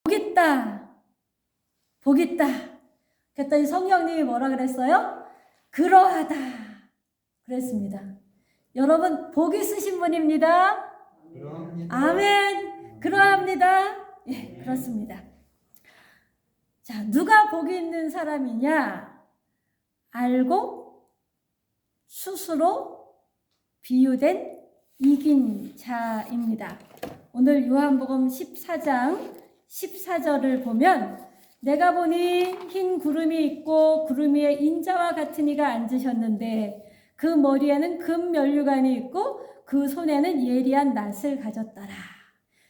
복 있다. 복 있다. 그랬더니 성령님이 뭐라 그랬어요? 그러하다. 그랬습니다. 여러분, 복 있으신 분입니다. 그러합니다. 아멘. 그러합니다. 예, 그렇습니다. 자, 누가 복이 있는 사람이냐? 알고 스스로 비유된 이긴 자입니다. 오늘 요한복음 14장 14절을 보면 내가 보니 흰 구름이 있고 구름 위에 인자와 같은 이가 앉으셨는데 그 머리에는 금 면류관이 있고 그 손에는 예리한 낫을 가졌더라.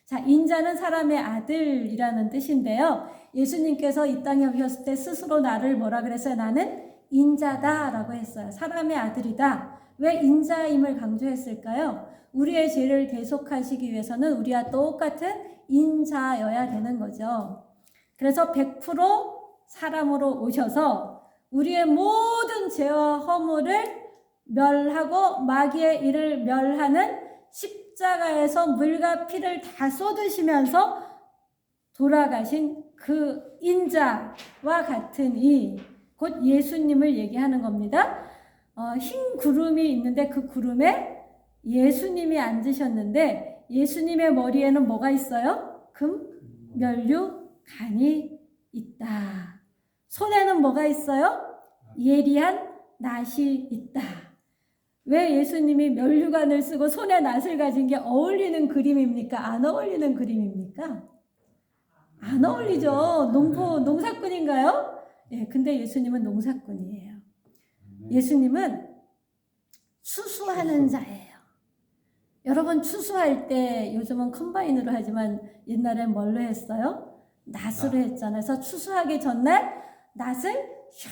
자, 인자는 사람의 아들이라는 뜻인데요. 예수님께서 이 땅에 오셨을 때 스스로 나를 뭐라 그랬어요? 나는 인자다라고 했어요. 사람의 아들이다. 왜 인자임을 강조했을까요? 우리의 죄를 대속하시기 위해서는 우리와 똑같은 인자여야 되는 거죠. 그래서 100% 사람으로 오셔서 우리의 모든 죄와 허물을 멸하고 마귀의 일을 멸하는 십자가에서 물과 피를 다 쏟으시면서 돌아가신 그 인자와 같은 이 곧 예수님을 얘기하는 겁니다. 흰 구름이 있는데 그 구름에 예수님이 앉으셨는데 예수님의 머리에는 뭐가 있어요? 금, 면류, 간이 있다. 손에는 뭐가 있어요? 예리한 낫이 있다. 왜 예수님이 면류관을 쓰고 손에 낫을 가진 게 어울리는 그림입니까? 안 어울리는 그림입니까? 안 어울리죠. 농사꾼인가요? 예, 근데 예수님은 농사꾼이에요. 예수님은 추수하는 자예요. 여러분 추수할 때 요즘은 컴바인으로 하지만 옛날엔 뭘로 했어요? 낫으로 했잖아요. 그래서 추수하기 전날 낫을 샥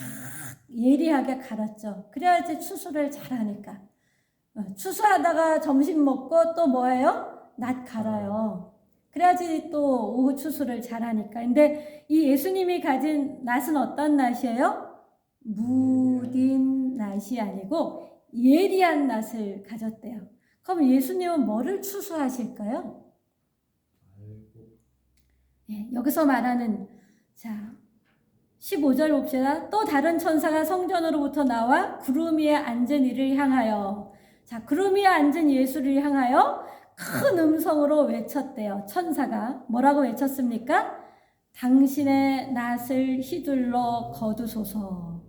예리하게 갈았죠. 그래야지 추수를 잘하니까. 추수하다가 점심 먹고 또 뭐예요? 낫 갈아요. 그래야지 또 오후 추수를 잘하니까. 근데 이 예수님이 가진 낫은 어떤 낫이에요? 무딘 낫이 아니고 예리한 낫을 가졌대요. 그럼 예수님은 뭐를 추수하실까요? 예, 여기서 말하는 자 15절 봅시다. 또 다른 천사가 성전으로부터 나와 구름 위에 앉은 이를 향하여 자 구름 위에 앉은 예수를 향하여 큰 음성으로 외쳤대요. 천사가 뭐라고 외쳤습니까? 당신의 낫을 휘둘러 거두소서.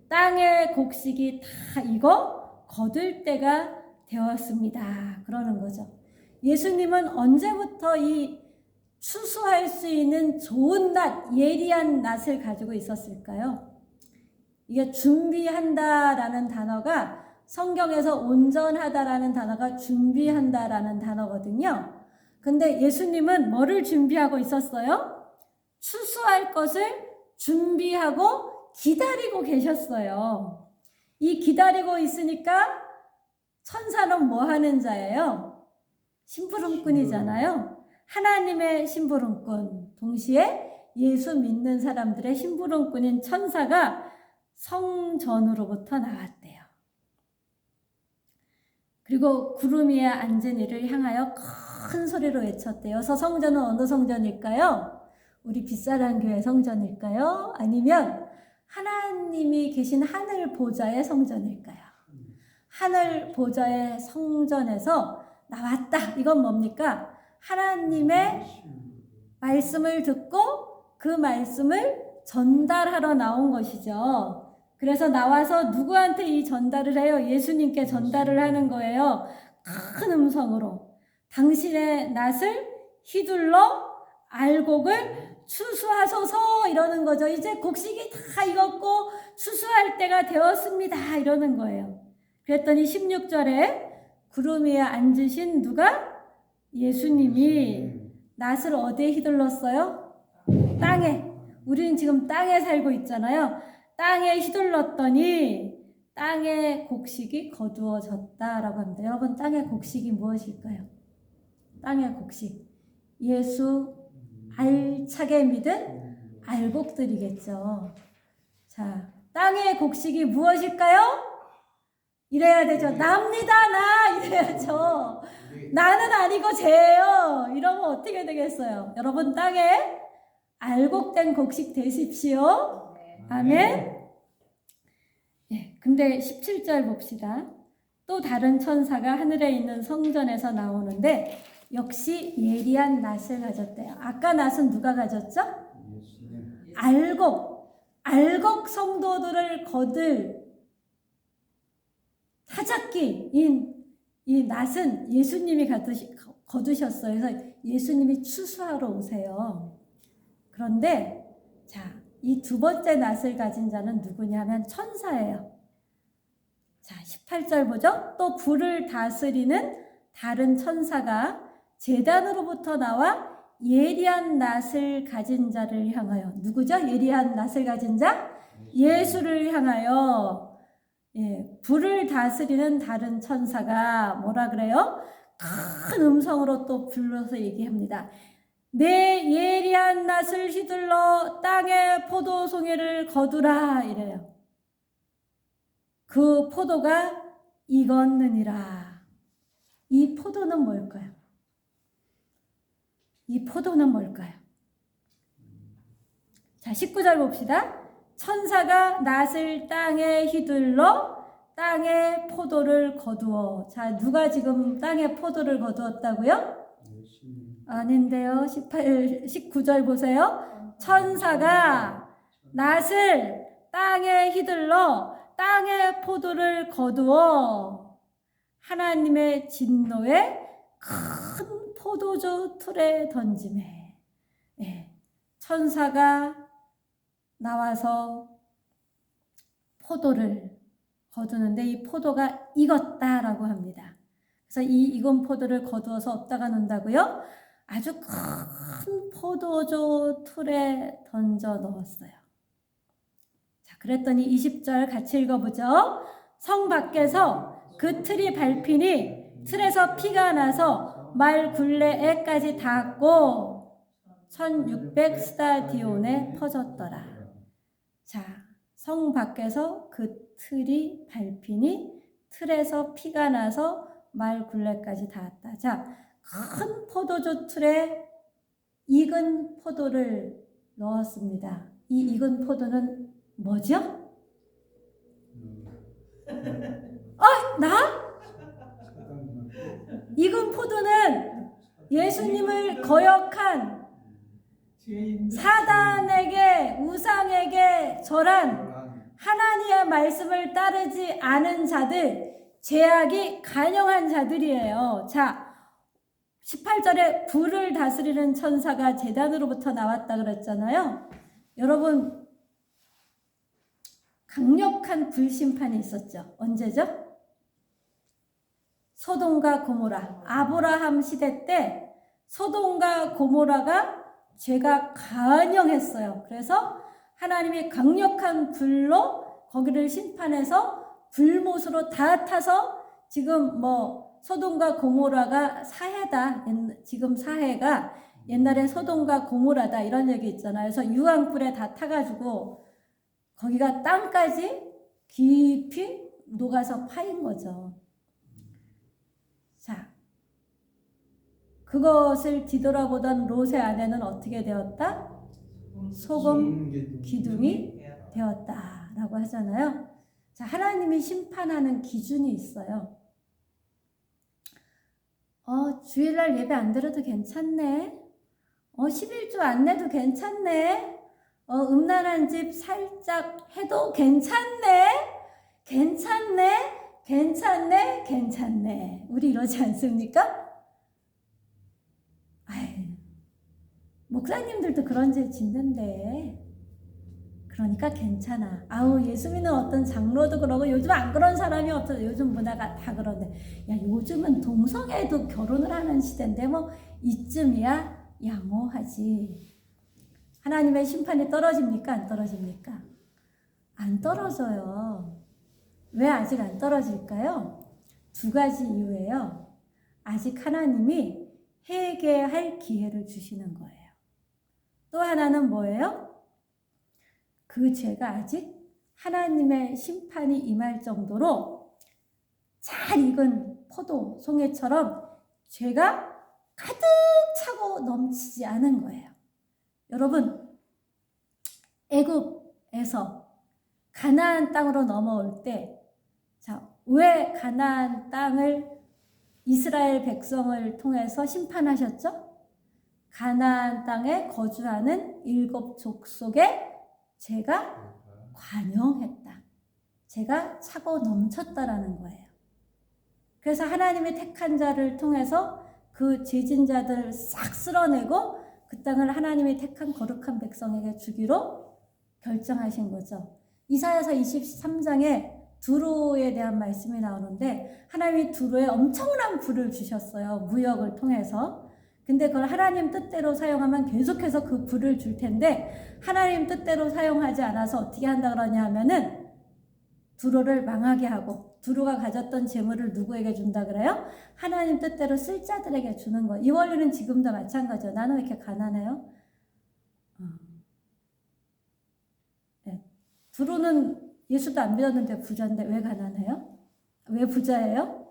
땅의 곡식이 다 익어 거둘 때가 되었습니다. 그러는 거죠. 예수님은 언제부터 이 추수할 수 있는 좋은 낫, 예리한 낫을 가지고 있었을까요? 이게 준비한다라는 단어가 성경에서 온전하다라는 단어가 준비한다라는 단어거든요. 근데 예수님은 뭐를 준비하고 있었어요? 추수할 것을 준비하고 기다리고 계셨어요. 이 기다리고 있으니까 천사는 뭐 하는 자예요? 심부름꾼이잖아요. 하나님의 심부름꾼, 동시에 예수 믿는 사람들의 심부름꾼인 천사가 성전으로부터 나왔대요. 그리고 구름 위에 앉은 이를 향하여 큰 소리로 외쳤대요. 그래서 성전은 어느 성전일까요? 우리 빗사랑 교회 성전일까요? 아니면 하나님이 계신 하늘 보좌의 성전일까요? 하늘 보좌의 성전에서 나왔다. 이건 뭡니까? 하나님의 말씀을 듣고 그 말씀을 전달하러 나온 것이죠. 그래서 나와서 누구한테 이 전달을 해요? 예수님께 전달을 하는 거예요. 큰 음성으로. 당신의 낫을 휘둘러 알곡을 추수하소서 이러는 거죠. 이제 곡식이 다 익었고 추수할 때가 되었습니다. 이러는 거예요. 그랬더니 16절에 구름 위에 앉으신 누가? 예수님이 낫을 어디에 휘둘렀어요? 땅에. 우리는 지금 땅에 살고 있잖아요. 땅에 휘둘렀더니 땅의 곡식이 거두어졌다라고 합니다. 여러분 땅의 곡식이 무엇일까요? 땅의 곡식. 예수 알차게 믿은 알곡들이겠죠. 자, 땅의 곡식이 무엇일까요? 이래야 되죠. 납니다, 나! 이래야죠. 나는 아니고 쟤예요. 이러면 어떻게 되겠어요? 여러분, 땅에 알곡된 곡식 되십시오. 아멘. 예, 근데 17절 봅시다. 또 다른 천사가 하늘에 있는 성전에서 나오는데 역시 예리한 낫을 가졌대요. 아까 낫은 누가 가졌죠? 알곡 성도들을 거둘 타작기인 이 낫은 예수님이 거두셨어요. 그래서 예수님이 추수하러 오세요. 그런데 자, 이 두 번째 낫을 가진 자는 누구냐면 천사예요. 자, 18절 보죠. 또 불을 다스리는 다른 천사가 제단으로부터 나와 예리한 낫을 가진 자를 향하여, 누구죠? 예리한 낫을 가진 자? 예수를 향하여, 예, 불을 다스리는 다른 천사가 뭐라 그래요? 큰 음성으로 또 불러서 얘기합니다. 내 예리한 낫을 휘둘러 땅의 포도송이를 거두라 이래요. 그 포도가 익었느니라. 이 포도는 뭘까요? 이 포도는 뭘까요? 자, 19절 봅시다. 천사가 낫을 땅에 휘둘러 땅의 포도를 거두어. 자, 누가 지금 땅의 포도를 거두었다고요? 아닌데요. 19절 보세요. 천사가 낫을 땅에 휘둘러 땅의 포도를 거두어 하나님의 진노에 큰 포도주 틀에 던지매. 예, 천사가 나와서 포도를 거두는데 이 포도가 익었다라고 합니다. 그래서 이 익은 포도를 거두어서 어디다가 놓는다고요? 아주 큰 포도주 틀에 던져 넣었어요. 자, 그랬더니 20절 같이 읽어보죠. 성 밖에서 그 틀이 밟히니 틀에서 피가 나서 말 굴레에까지 닿았고 1600 스타디온에 퍼졌더라. 자, 성 밖에서 그 틀이 밟히니 틀에서 피가 나서 말 굴레까지 닿았다. 자, 큰 포도주 틀에 익은 포도를 넣었습니다. 이 익은 포도는 뭐죠? 나? 익은 포도는 예수님을 거역한 사단에게, 우상에게 절한 하나님의 말씀을 따르지 않은 자들, 죄악이 간영한 자들이에요. 자, 18절에 불을 다스리는 천사가 제단으로부터 나왔다 그랬잖아요. 여러분, 강력한 불심판이 있었죠. 언제죠? 소돔과 고모라, 아브라함 시대 때 소돔과 고모라가 죄가 간영했어요. 그래서 하나님이 강력한 불로 거기를 심판해서 불못으로 다 타서 지금 소돔과 고모라가 사해다. 지금 사해가 옛날에 소돔과 고모라다 이런 얘기 있잖아요. 그래서 유황불에 다 타가지고 거기가 땅까지 깊이 녹아서 파인 거죠. 자, 그것을 뒤돌아보던 롯의 아내는 어떻게 되었다? 소금 기둥이 되었다라고 하잖아요. 자, 하나님이 심판하는 기준이 있어요. 주일날 예배 안 드려도 괜찮네. 11조 안 내도 괜찮네. 음란한 집 살짝 해도 괜찮네. 괜찮네. 우리 이러지 않습니까? 목사님들도 그런 죄 짓는데. 그러니까 괜찮아. 예수 믿는 어떤 장로도 그러고 요즘 안 그런 사람이 없어. 요즘 문화가 다 그런데. 야, 요즘은 동성애도 결혼을 하는 시대인데 이쯤이야 양호하지. 하나님의 심판이 떨어집니까? 안 떨어집니까? 안 떨어져요. 왜 아직 안 떨어질까요? 두 가지 이유예요. 아직 하나님이 회개할 기회를 주시는 거예요. 또 하나는 뭐예요? 그 죄가 아직 하나님의 심판이 임할 정도로 잘 익은 포도 송이처럼 죄가 가득 차고 넘치지 않은 거예요. 여러분, 애굽에서 가나안 땅으로 넘어올 때, 자, 왜 가나안 땅을 이스라엘 백성을 통해서 심판하셨죠? 가나안 땅에 거주하는 7 족속에 제가 관용했다. 제가 차고 넘쳤다라는 거예요. 그래서 하나님이 택한 자를 통해서 그 죄진 자들을 싹 쓸어내고 그 땅을 하나님이 택한 거룩한 백성에게 주기로 결정하신 거죠. 이사야서 23장에 두로에 대한 말씀이 나오는데 하나님이 두로에 엄청난 불을 주셨어요. 무역을 통해서. 근데 그걸 하나님 뜻대로 사용하면 계속해서 그 불을 줄 텐데 하나님 뜻대로 사용하지 않아서 어떻게 한다 그러냐 하면은 두로를 망하게 하고 두로가 가졌던 재물을 누구에게 준다 그래요? 하나님 뜻대로 쓸 자들에게 주는 거예요. 이 원리는 지금도 마찬가지예요. 나는 왜 이렇게 가난해요? 네. 두로는 예수도 안 믿었는데 부자인데 왜 가난해요? 왜 부자예요?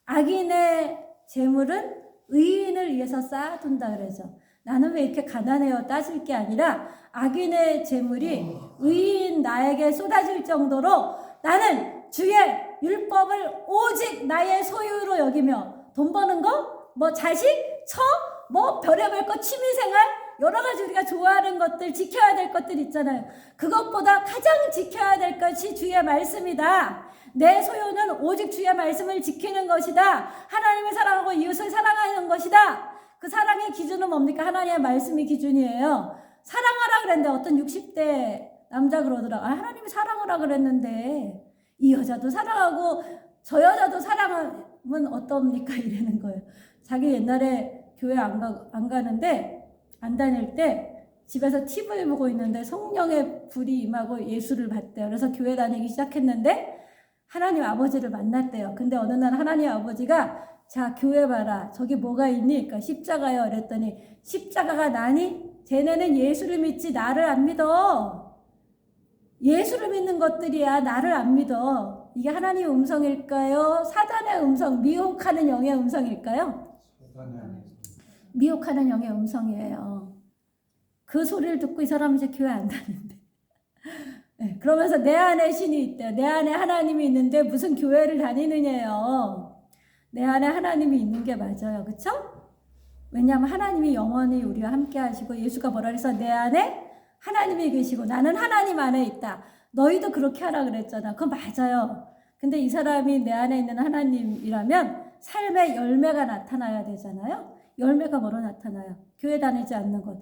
악인의 재물은 의인을 위해서 쌓아둔다 그러죠. 나는 왜 이렇게 가난해요? 따질 게 아니라 악인의 재물이 의인 나에게 쏟아질 정도로 나는 주의 율법을 오직 나의 소유로 여기며 돈 버는 거, 뭐 자식, 처, 뭐 별의별 것, 취미생활 여러 가지 우리가 좋아하는 것들, 지켜야 될 것들 있잖아요. 그것보다 가장 지켜야 될 것이 주의 말씀이다. 내 소유는 오직 주의 말씀을 지키는 것이다. 하나님을 사랑하고 이웃을 사랑하는 것이다. 그 사랑의 기준은 뭡니까? 하나님의 말씀이 기준이에요. 사랑하라 그랬는데 어떤 60대 남자 그러더라. 하나님이 사랑하라 그랬는데 이 여자도 사랑하고 저 여자도 사랑하면 어떻습니까? 이러는 거예요. 자기 옛날에 교회 안 가는데 안 다닐 때 집에서 TV를 보고 있는데 성령의 불이 임하고 예수를 봤대요. 그래서 교회 다니기 시작했는데 하나님 아버지를 만났대요. 근데 어느 날 하나님 아버지가 자 교회 봐라. 저기 뭐가 있니? 그러니까 십자가요. 그랬더니 십자가가 나니? 쟤네는 예수를 믿지 나를 안 믿어. 예수를 믿는 것들이야 나를 안 믿어. 이게 하나님의 음성일까요? 사단의 음성, 미혹하는 영의 음성일까요? 미혹하는 영의 음성이에요. 그 소리를 듣고 이 사람은 이제 교회 안 다닌대. 네, 그러면서 내 안에 신이 있대요. 내 안에 하나님이 있는데 무슨 교회를 다니느냐요. 내 안에 하나님이 있는 게 맞아요. 그쵸? 왜냐하면 하나님이 영원히 우리와 함께 하시고 예수가 뭐라 그래서 내 안에 하나님이 계시고 나는 하나님 안에 있다. 너희도 그렇게 하라 그랬잖아. 그건 맞아요. 근데 이 사람이 내 안에 있는 하나님이라면 삶의 열매가 나타나야 되잖아요. 열매가 뭐로 나타나요? 교회 다니지 않는 것.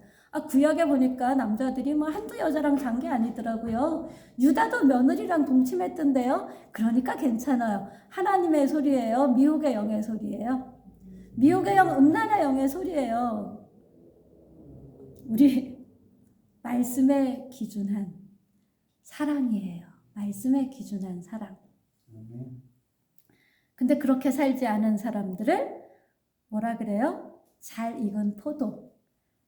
구약에 보니까 남자들이 뭐 한두 여자랑 잔 게 아니더라고요. 유다도 며느리랑 동침했던데요. 그러니까 괜찮아요. 하나님의 소리예요. 미혹의 영의 소리예요. 미혹의 영, 음란의 영의 소리예요. 우리 말씀에 기준한 사랑이에요. 말씀에 기준한 사랑. 근데 그렇게 살지 않은 사람들을 뭐라 그래요? 잘 익은 포도.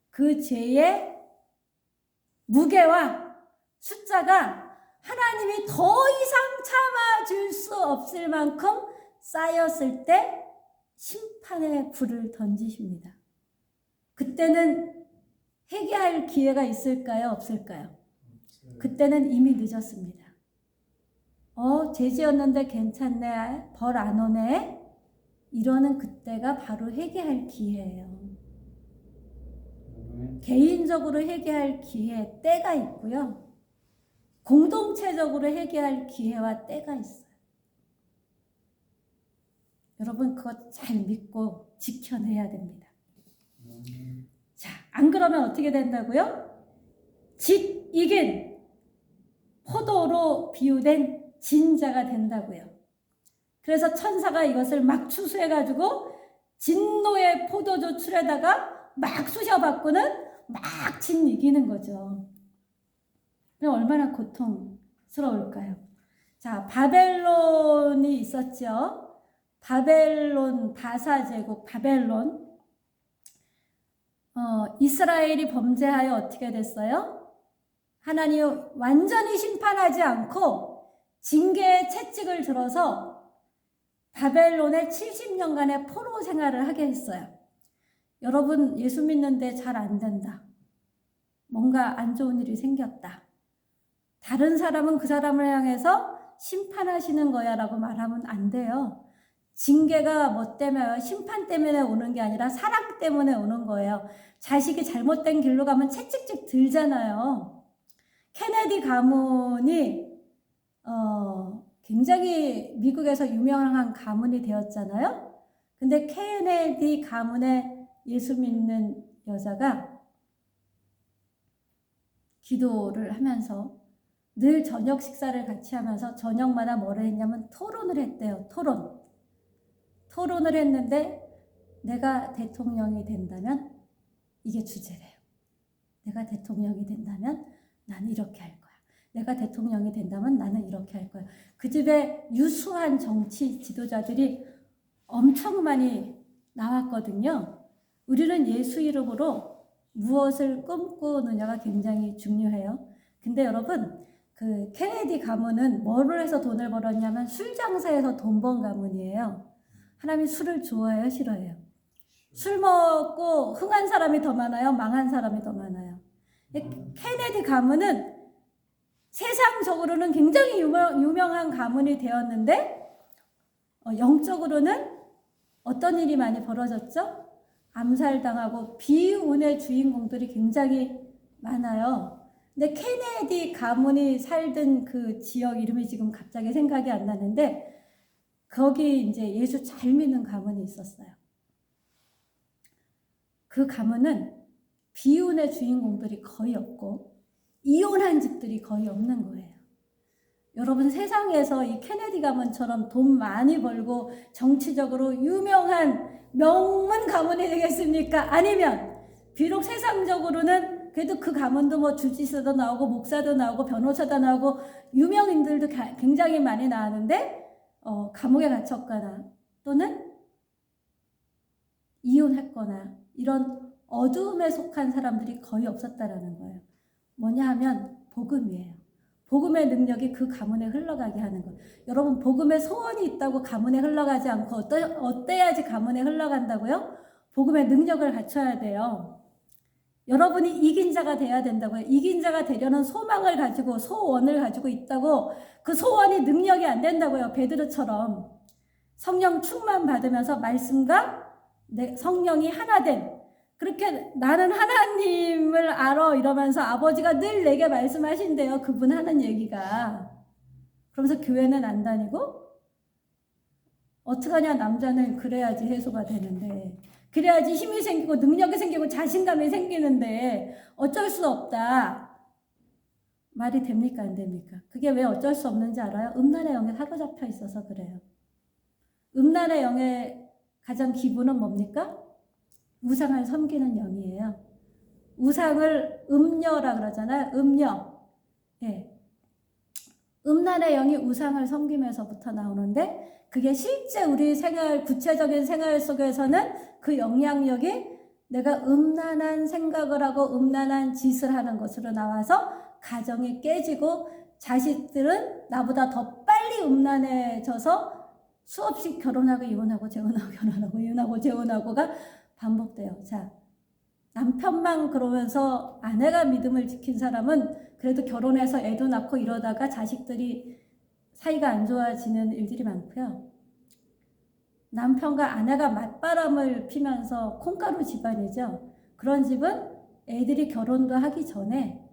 그 죄의 무게와 숫자가 하나님이 더 이상 참아줄 수 없을 만큼 쌓였을 때 심판의 불을 던지십니다. 그때는 회개할 기회가 있을까요? 없을까요? 그때는 이미 늦었습니다. 죄 지었는데 괜찮네. 벌 안 오네. 이러는 그때가 바로 회개할 기회예요. 개인적으로 회개할 기회, 때가 있고요. 공동체적으로 회개할 기회와 때가 있어요. 여러분 그것 잘 믿고 지켜내야 됩니다. 자, 안 그러면 어떻게 된다고요? 짓 이긴 포도로 비유된 진자가 된다고요. 그래서 천사가 이것을 막 추수해가지고 진노의 포도주 틀에다가 막 쑤셔받고는 막 진 이기는 거죠. 그럼 얼마나 고통스러울까요? 자, 바벨론이 있었죠. 바벨론 다사제국 바벨론. 이스라엘이 범죄하여 어떻게 됐어요? 하나님이 완전히 심판하지 않고 징계의 채찍을 들어서 바벨론에 70년간의 포로 생활을 하게 했어요. 여러분 예수 믿는데 잘 안 된다. 뭔가 안 좋은 일이 생겼다. 다른 사람은 그 사람을 향해서 심판하시는 거야 라고 말하면 안 돼요. 징계가 뭐 때문에, 심판 때문에 오는 게 아니라 사랑 때문에 오는 거예요. 자식이 잘못된 길로 가면 채찍찍 들잖아요. 케네디 가문이 굉장히 미국에서 유명한 가문이 되었잖아요. 근데 케네디 가문의 예수 믿는 여자가 기도를 하면서 늘 저녁 식사를 같이 하면서 저녁마다 뭐를 했냐면 토론을 했대요. 토론을 했는데 내가 대통령이 된다면 이게 주제래요. 내가 대통령이 된다면 나는 이렇게 할 거야. 내가 대통령이 된다면 나는 이렇게 할 거야. 그 집에 유수한 정치 지도자들이 엄청 많이 나왔거든요. 우리는 예수 이름으로 무엇을 꿈꾸느냐가 굉장히 중요해요. 근데 여러분, 그 케네디 가문은 뭐를 해서 돈을 벌었냐면 술 장사에서 돈 번 가문이에요. 하나님이 술을 좋아해요, 싫어해요? 술 먹고 흥한 사람이 더 많아요, 망한 사람이 더 많아요? 케네디 가문은 세상적으로는 굉장히 유명한 가문이 되었는데 영적으로는 어떤 일이 많이 벌어졌죠? 암살당하고 비운의 주인공들이 굉장히 많아요. 근데 케네디 가문이 살던 그 지역 이름이 지금 갑자기 생각이 안 나는데 거기 이제 예수 잘 믿는 가문이 있었어요. 그 가문은 비운의 주인공들이 거의 없고 이혼한 집들이 거의 없는 거예요. 여러분, 세상에서 이 케네디 가문처럼 돈 많이 벌고 정치적으로 유명한 명문 가문이 되겠습니까? 아니면 비록 세상적으로는 그래도 그 가문도 뭐 주지사도 나오고 목사도 나오고 변호사도 나오고 유명인들도 굉장히 많이 나왔는데 감옥에 갇혔거나 또는 이혼했거나 이런 어두움에 속한 사람들이 거의 없었다라는 거예요. 뭐냐 하면 복음이에요. 복음의 능력이 그 가문에 흘러가게 하는 거예요. 여러분, 복음의 소원이 있다고 가문에 흘러가지 않고 어때야지 가문에 흘러간다고요? 복음의 능력을 갖춰야 돼요. 여러분이 이긴 자가 돼야 된다고요. 이긴 자가 되려는 소망을 가지고 소원을 가지고 있다고 그 소원이 능력이 안 된다고요. 베드로처럼 성령 충만 받으면서 말씀과 성령이 하나 된 그렇게 나는 하나님을 알아 이러면서 아버지가 늘 내게 말씀하신대요. 그분 하는 얘기가. 그러면서 교회는 안 다니고 어떡하냐, 남자는 그래야지 해소가 되는데 그래야지 힘이 생기고 능력이 생기고 자신감이 생기는데 어쩔 수 없다. 말이 됩니까 안 됩니까? 그게 왜 어쩔 수 없는지 알아요? 음란의 영에 사로잡혀 있어서 그래요. 음란의 영의 가장 기본은 뭡니까? 우상을 섬기는 영이에요. 우상을 음녀라 그러잖아요. 음녀. 예. 음란의 영이 우상을 섬기면서부터 나오는데 그게 실제 우리 생활, 구체적인 생활 속에서는 그 영향력이 내가 음란한 생각을 하고 음란한 짓을 하는 것으로 나와서 가정이 깨지고 자식들은 나보다 더 빨리 음란해져서 수없이 결혼하고 이혼하고 재혼하고 결혼하고 이혼하고 재혼하고가 반복돼요. 자, 남편만 그러면서 아내가 믿음을 지킨 사람은 그래도 결혼해서 애도 낳고 이러다가 자식들이 사이가 안 좋아지는 일들이 많고요. 남편과 아내가 맞바람을 피면서 콩가루 집안이죠. 그런 집은 애들이 결혼도 하기 전에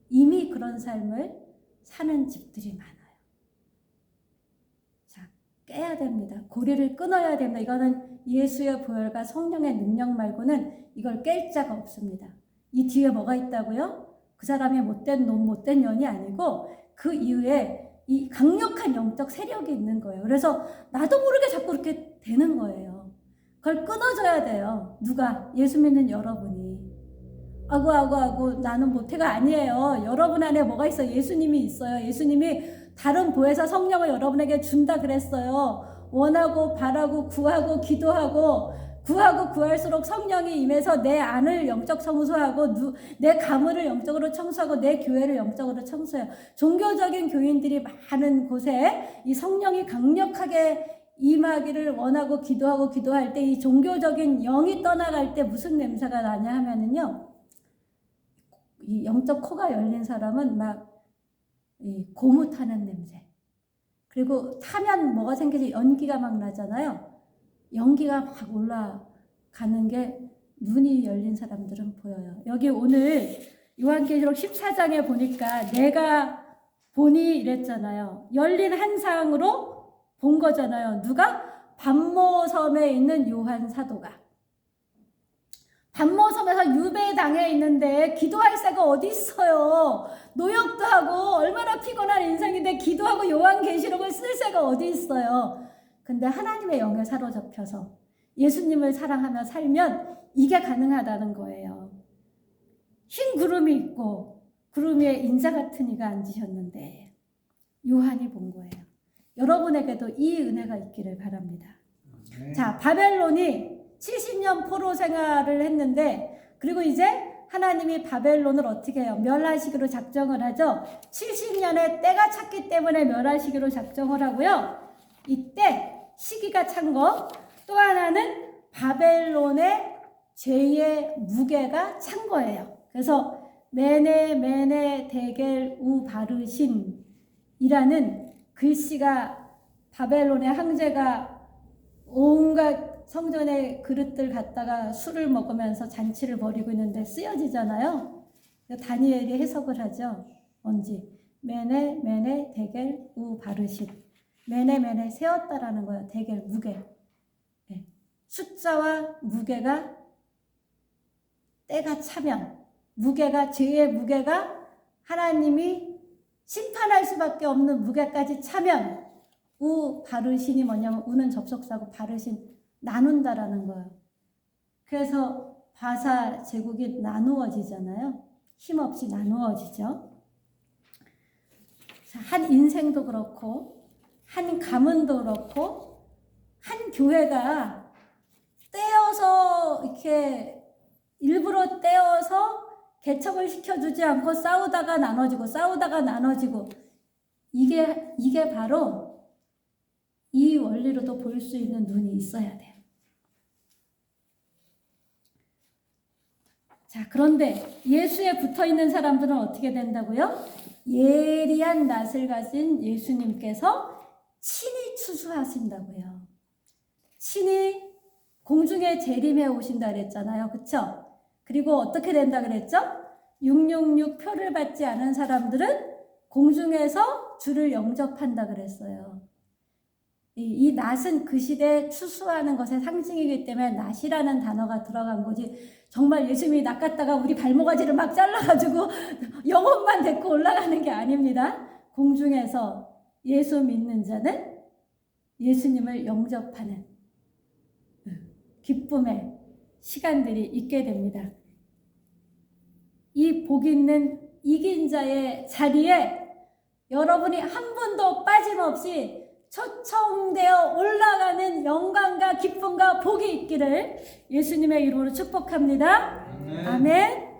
이미 그런 삶을 사는 집들이 많아요. 자, 깨야 됩니다. 고리를 끊어야 됩니다. 이거는 예수의 보혈과 성령의 능력 말고는 이걸 깰 자가 없습니다. 이 뒤에 뭐가 있다고요? 그 사람이 못된 놈, 못된 년이 아니고 그 이후에 이 강력한 영적 세력이 있는 거예요. 그래서 나도 모르게 자꾸 그렇게 되는 거예요. 그걸 끊어줘야 돼요. 누가? 예수 믿는 여러분이. 아고 나는 모태가 아니에요. 여러분 안에 뭐가 있어요? 예수님이 있어요. 예수님이 다른 보혜사 성령을 여러분에게 준다 그랬어요. 원하고 바라고 구하고 기도하고 구하고 구할수록 성령이 임해서 내 안을 영적 청소하고 내 가문을 영적으로 청소하고 내 교회를 영적으로 청소해요. 종교적인 교인들이 많은 곳에 이 성령이 강력하게 임하기를 원하고 기도할 때 이 종교적인 영이 떠나갈 때 무슨 냄새가 나냐 하면은요, 이 영적 코가 열린 사람은 막 이 고무 타는 냄새. 그리고 타면 뭐가 생기지? 연기가 막 나잖아요. 연기가 막 올라가는 게 눈이 열린 사람들은 보여요. 여기 오늘 요한계시록 14장에 보니까 내가 보니 이랬잖아요. 열린 한 상으로 본 거잖아요. 누가? 반모섬에 있는 요한 사도가. 반모섬에서 유배당해 있는데 기도할 새가 어디 있어요. 노역도 하고 얼마나 피곤한 인생인데 기도하고 요한계시록을 쓸 새가 어디 있어요. 근데 하나님의 영에 사로잡혀서 예수님을 사랑하며 살면 이게 가능하다는 거예요. 흰 구름이 있고 구름 위에 인자 같은 이가 앉으셨는데 요한이 본 거예요. 여러분에게도 이 은혜가 있기를 바랍니다. 자, 바벨론이 70년 포로 생활을 했는데, 그리고 이제 하나님이 바벨론을 어떻게 해요? 멸하시기로 작정을 하죠. 70년의 때가 찼기 때문에 멸하시기로 작정을 하고요. 이때 시기가 찬 거, 또 하나는 바벨론의 죄의 무게가 찬 거예요. 그래서 메네 데겔 우 바르신 이라는 글씨가 바벨론의 황제가 온갖 성전의 그릇들 갖다가 술을 먹으면서 잔치를 벌이고 있는데 쓰여지잖아요. 다니엘이 해석을 하죠. 뭔지 메네 데겔 우 바르신. 메네 세웠다라는 거예요. 데겔 무게. 네. 숫자와 무게가 때가 차면 무게가 죄의 무게가 하나님이 심판할 수밖에 없는 무게까지 차면 우 바르신이 뭐냐면 우는 접속사고 바르신 나눈다라는 거예요. 그래서 바사 제국이 나누어지잖아요. 힘없이 나누어지죠. 한 인생도 그렇고 한 가문도 그렇고 한 교회가 떼어서 이렇게 일부러 떼어서 개척을 시켜주지 않고 싸우다가 나눠지고 이게 바로 이 원리로도 볼 수 있는 눈이 있어야 돼요. 자, 그런데 예수에 붙어 있는 사람들은 어떻게 된다고요? 예리한 낯을 가진 예수님께서 친히 추수하신다고요. 친히 공중에 재림해 오신다 그랬잖아요. 그쵸? 그리고 어떻게 된다 그랬죠? 666 표를 받지 않은 사람들은 공중에서 주를 영접한다 그랬어요. 이 낫은 그 시대에 추수하는 것의 상징이기 때문에 낫이라는 단어가 들어간 거지, 정말 예수님이 낫 갖다가 우리 발모가지를 막 잘라가지고 영혼만 데리고 올라가는 게 아닙니다. 공중에서 예수 믿는 자는 예수님을 영접하는 기쁨의 시간들이 있게 됩니다. 이 복 있는 이긴 자의 자리에 여러분이 한 분도 빠짐없이 초청되어 올라가는 영광과 기쁨과 복이 있기를 예수님의 이름으로 축복합니다. 아멘.